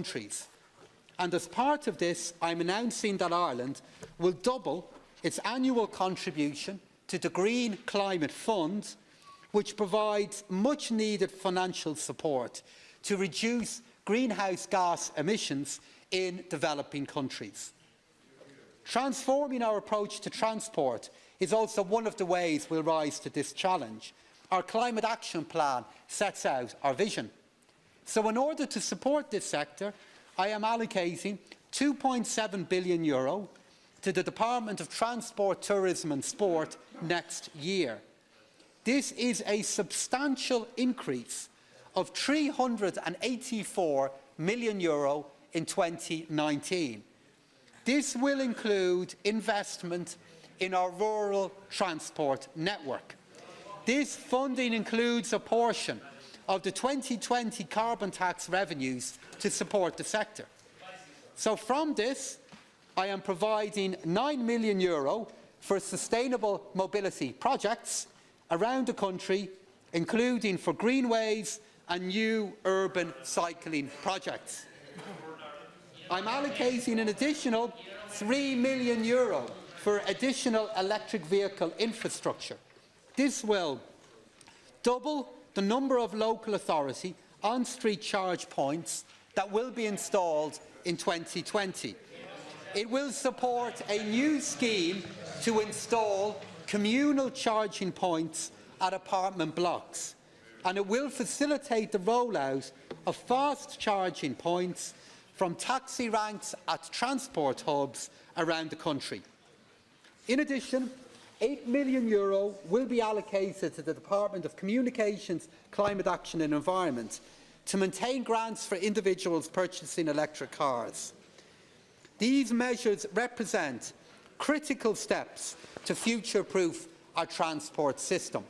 countries. And as part of this, I am announcing that Ireland will double its annual contribution to the Green Climate Fund, which provides much-needed financial support to reduce greenhouse gas emissions in developing countries. Transforming our approach to transport is also one of the ways we will rise to this challenge. Our Climate Action Plan sets out our vision. So in order to support this sector, I am allocating €2.7 billion to the Department of Transport, Tourism and Sport next year. This is a substantial increase of €384 million in 2019. This will include investment in our rural transport network. This funding includes a portion of the 2020 carbon tax revenues to support the sector. So from this, I am providing €9 million for sustainable mobility projects around the country, including for greenways and new urban cycling projects. I am allocating an additional €3 million for additional electric vehicle infrastructure. This will double the number of local authority on-street charge points that will be installed in 2020. It will support a new scheme to install communal charging points at apartment blocks, and it will facilitate the rollout of fast charging points from taxi ranks at transport hubs around the country. In addition, €8 million will be allocated to the Department of Communications, Climate Action and Environment to maintain grants for individuals purchasing electric cars. These measures represent critical steps to future-proof our transport system.